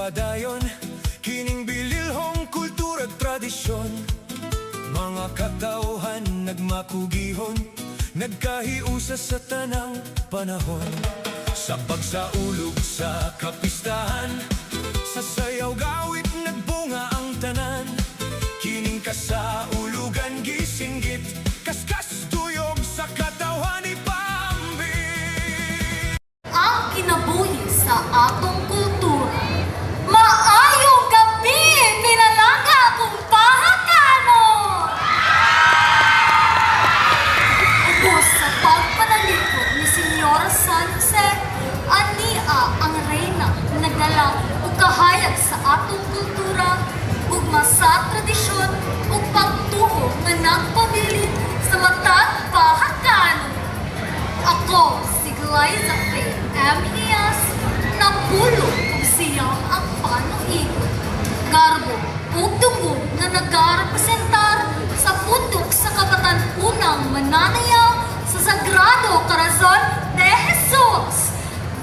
padayon, kining bililhong kultura at tradisyon. Mga katauhan nagmakugihon, nagkahiusa sa tanang panahon. Sa pagsaulog sa kapistahan, sa sayaw gawit nagbunga ang tanan. Kining kasaulugan gisinggit, kaskas tuyog sa katawhan ni Pambi. Ang kinabuhi sa atong kultura. Maayong gabi, pinalangga kong pahakano! Ubos sa pagpanalikod ni Señora San Jose, ania ang reyna nagdala o kahayag sa atong kultura, ugma sa tradisyon o pagtuo nga nagpabilin sa matag pahakano. Ako, si Glyza Faye M. Ias, napulong kung siyang ang panuikot. Garbo o dungog na nag-representar sa pundok sa kabatan-unang mananayaw sa Sagrado Corazon de Jesus.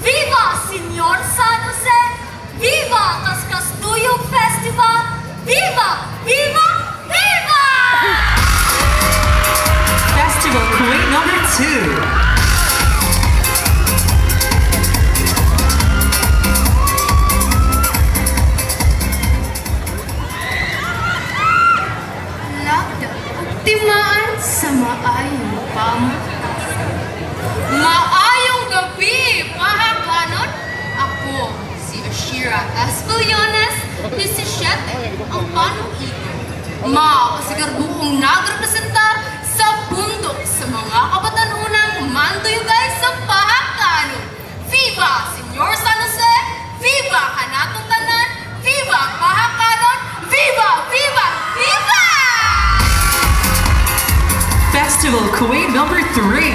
Viva Señor San Jose! Viva Kaskastuyog Festival! Viva! Viva! Viva! Festival Queen number 2. Timaan sa maayong pamatasan. Maayong gabi, pahakanon! Ako, si Ashira Espiliones, 17, ang panuikot. Makasigurbuong nagrepresentar sa bundok sa mga kabatanunang manduyugay sa pahakanon. Viva, Señor San Jose! Viva, kanatong tanan! Viva, pahakanon! Viva! Viva! Viva! Festival Queen number 3.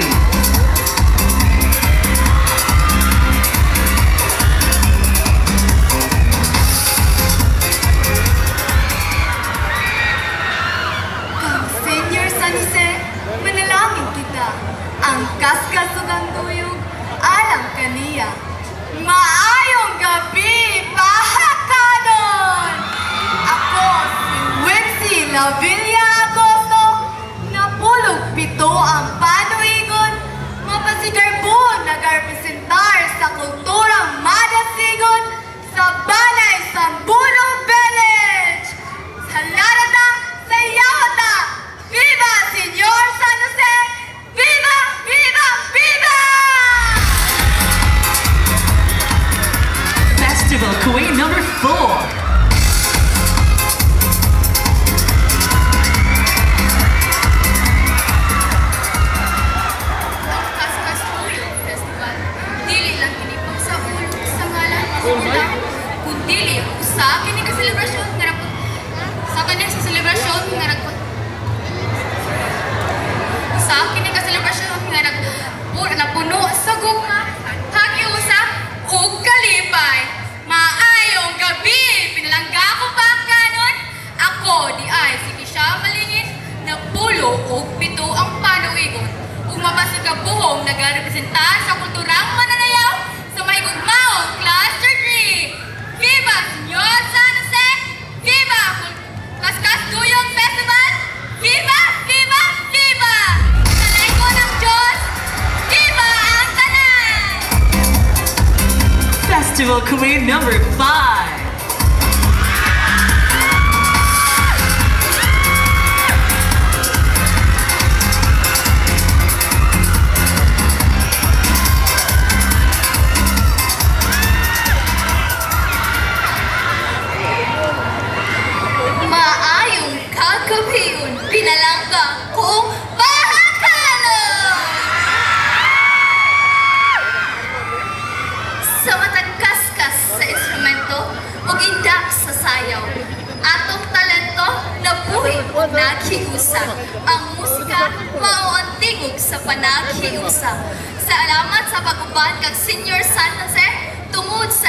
Senior San Jose, manalangin kita. Ang kaskasugang tuyog, alam kaniya. Maayong gabi, pahakanon! Ako, si Wincy Lavilla Agosto, napulog pito ang panuigon, mapasigarbo nag-representar sa kulturang madasigon sa Balay Sambuno Village. Sa Larata, sa Yawata, Viva Señor San Jose! Viva! Viva! Viva! Festival Queen number 4. Kaskastuyog Festival, dili lang kinipag sa ulog sa ngalan masukita, kundili sa kini ka selebrasyon nga nagput sa kani sa selebrasyon nga nagput sa kini ka selebrasyon nga napuno sa gugma, hagiusa ug kalipay. Maayong gabi, pinalangga ko pa kanon. Ako di ay si Kisha Malingin, napulo ug pito ang panuigon. Ug mapasikabuhong nagarepresentar sa kulturang mananayaw sa may gugmaong Cluster 3. Viva Señor San Jose! Viva Kaskastuyog Festival! Viva! Viva! Viva! Sa linggo ng Diyos, Viva ang tanan! Festival Queen number 5. Maayong kagabiyon, pinalangga kong pahakanon! Sa matagkaskas sa instrumento o indak sa sayaw, atong talento nabuhi o naghiusa. Ang musika mao ang tingog sa panaghiusa. Salamat sa pag-uban kag Senior San Jose tungod sa